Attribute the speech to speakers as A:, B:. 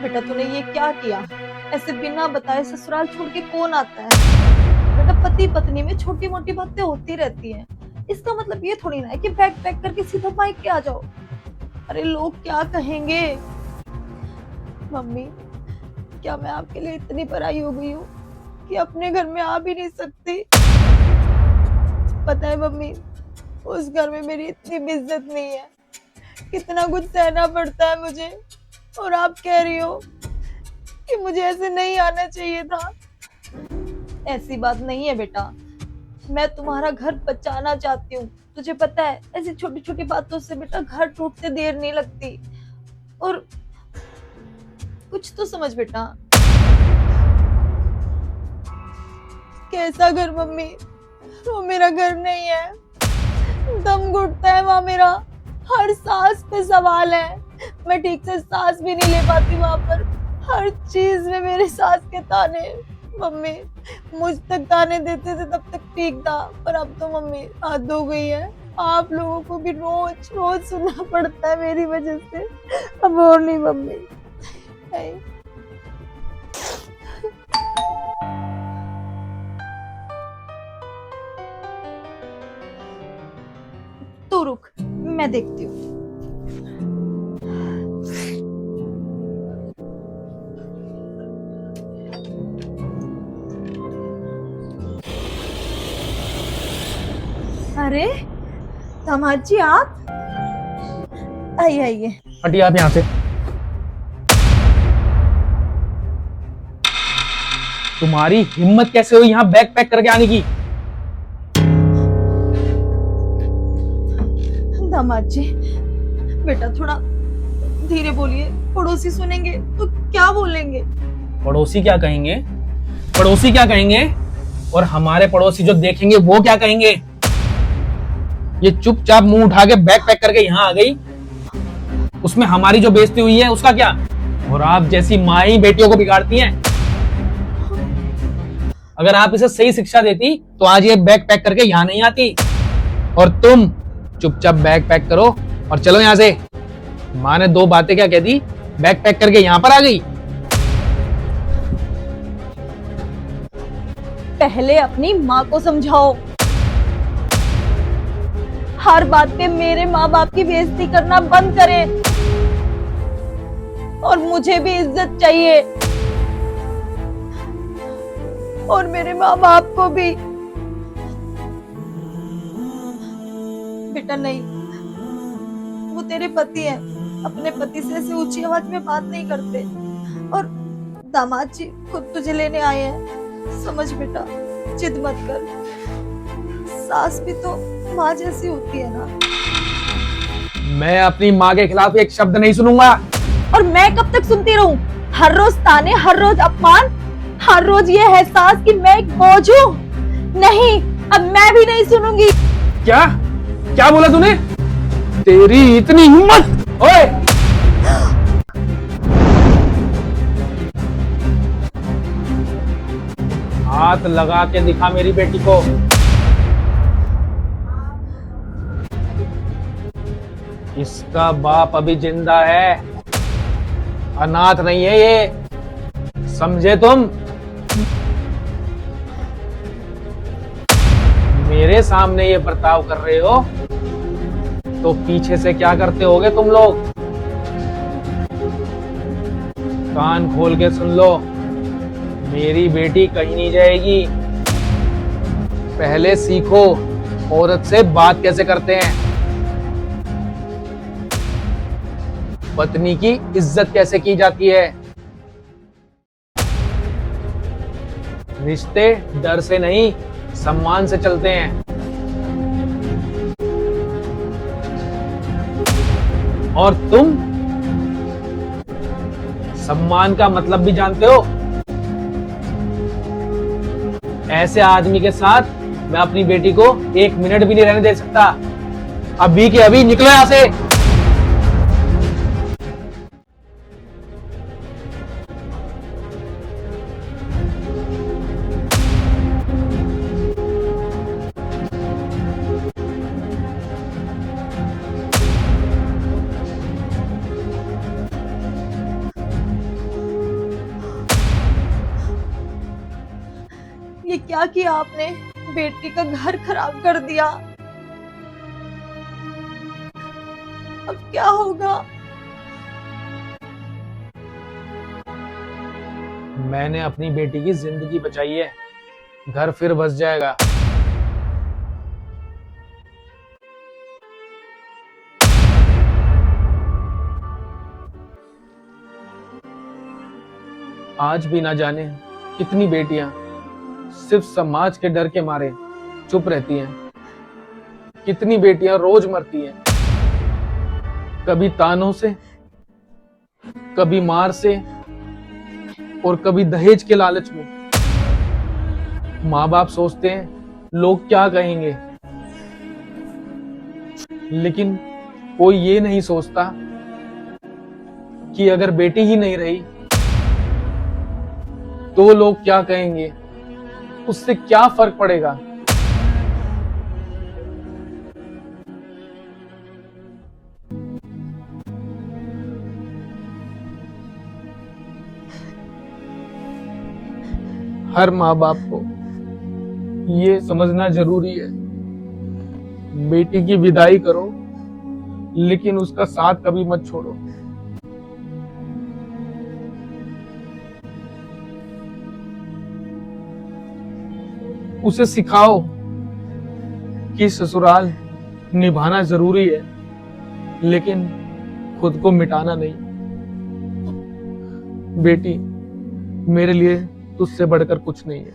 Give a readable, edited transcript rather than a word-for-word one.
A: बेटा तूने ये क्या किया? ऐसे बिना बताए ससुराल छोड़ के कौन आता है? बेटा पति पत्नी में छोटी मोटी बातें होती रहती हैं। इसका मतलब ये थोड़ी ना है कि बैग पैक करके सीधा मायके आ जाओ। अरे लोग क्या कहेंगे? मम्मी, क्या मैं आपके लिए इतनी पराई हो गई हूँ कि अपने घर में आ भी नहीं सकती? पता है मम्मी, उस घर में मेरी इतनी भी इज्जत नहीं है। कितना कुछ सहना पड़ता है मुझे, और आप कह रही हो कि मुझे ऐसे नहीं आना चाहिए था। ऐसी बात नहीं है बेटा, मैं तुम्हारा घर बचाना चाहती हूँ। तुझे पता है ऐसी छोटी छोटी बातों से बेटा घर टूटते देर नहीं लगती। और कुछ तो समझ बेटा। कैसा घर मम्मी? वो मेरा घर नहीं है। दम घुटता है वहां मेरा। हर सांस पे सवाल है। मैं ठीक से सांस भी नहीं ले पाती वहां पर। हर चीज में मेरे सास के ताने। मम्मी, मुझ तक ताने देते थे तब तक ठीक था, पर अब तो मम्मी हद हो गई है। आप लोगों को भी रोज रोज सुनना पड़ता है मेरी वजह से। अब और नहीं मम्मी। तो रुक, मैं देखती हूँ। अरे दामाद जी, आप आइए आइए।
B: हटिए आप यहाँ से। तुम्हारी हिम्मत कैसे हुई यहाँ बैग पैक करके आने की?
A: दामाद जी, बेटा थोड़ा धीरे बोलिए, पड़ोसी सुनेंगे तो क्या बोलेंगे?
B: पड़ोसी क्या कहेंगे? पड़ोसी क्या कहेंगे? और हमारे पड़ोसी जो देखेंगे वो क्या कहेंगे? ये चुपचाप मुंह उठा के बैग पैक करके यहाँ आ गई, उसमें हमारी जो बेइज्जती हुई है उसका क्या? और आप जैसी माँ ही बेटियों को बिगाड़ती हैं। अगर आप इसे सही शिक्षा देती तो आज ये बैग पैक करके यहाँ नहीं आती। और तुम चुपचाप बैग पैक करो और चलो यहाँ से। माँ ने दो बातें क्या कह दी, बैग पैक करके यहाँ पर आ गई।
A: पहले अपनी माँ को समझाओ। हर बात पे मेरे माँ बाप की बेइज्जती करना बंद करें। और मुझे भी इज्जत चाहिए, और मेरे माँ बाप को भी। बेटा नहीं, वो तेरे पति हैं। अपने पति से ऐसी ऊंची आवाज में बात नहीं करते। और दामाद जी खुद तुझे लेने आए हैं। समझ बेटा, जिद मत कर। सास भी तो माँ जैसी होती है ना।
B: मैं अपनी माँ के खिलाफ एक शब्द नहीं सुनूंगा।
A: और मैं कब तक सुनती रहूं? हर रोज ताने, हर रोज अपमान, हर रोज ये एहसास कि मैं एक बोझ हूं। नहीं, अब मैं भी नहीं सुनूंगी।
B: क्या क्या बोला तूने? तेरी इतनी हिम्मत! ओए! हाथ लगा के दिखा मेरी बेटी को। इसका बाप अभी जिंदा है, अनाथ नहीं है ये, समझे तुम? मेरे सामने ये बर्ताव कर रहे हो तो पीछे से क्या करते होगे तुम लोग? कान खोल के सुन लो, मेरी बेटी कहीं नहीं जाएगी। पहले सीखो औरत से बात कैसे करते हैं, पत्नी की इज्जत कैसे की जाती है। रिश्ते डर से नहीं, सम्मान से चलते हैं। और तुम सम्मान का मतलब भी जानते हो? ऐसे आदमी के साथ मैं अपनी बेटी को एक मिनट भी नहीं रहने दे सकता। अभी के अभी निकलो यहां से।
A: ये क्या किया आपने? बेटी का घर खराब कर दिया। अब क्या होगा?
B: मैंने अपनी बेटी की जिंदगी बचाई है, घर फिर बस जाएगा। आज भी ना जाने कितनी बेटियां सिर्फ समाज के डर के मारे चुप रहती हैं, कितनी बेटियां रोज मरती हैं, कभी तानों से, कभी मार से, और कभी दहेज के लालच में। माँ बाप सोचते हैं लोग क्या कहेंगे, लेकिन कोई ये नहीं सोचता कि अगर बेटी ही नहीं रही तो लोग क्या कहेंगे, उससे क्या फर्क पड़ेगा। हर माँ बाप को ये समझना जरूरी है, बेटी की विदाई करो लेकिन उसका साथ कभी मत छोड़ो। उसे सिखाओ कि ससुराल निभाना जरूरी है, लेकिन खुद को मिटाना नहीं। बेटी, मेरे लिए तुझसे बढ़कर कुछ नहीं है।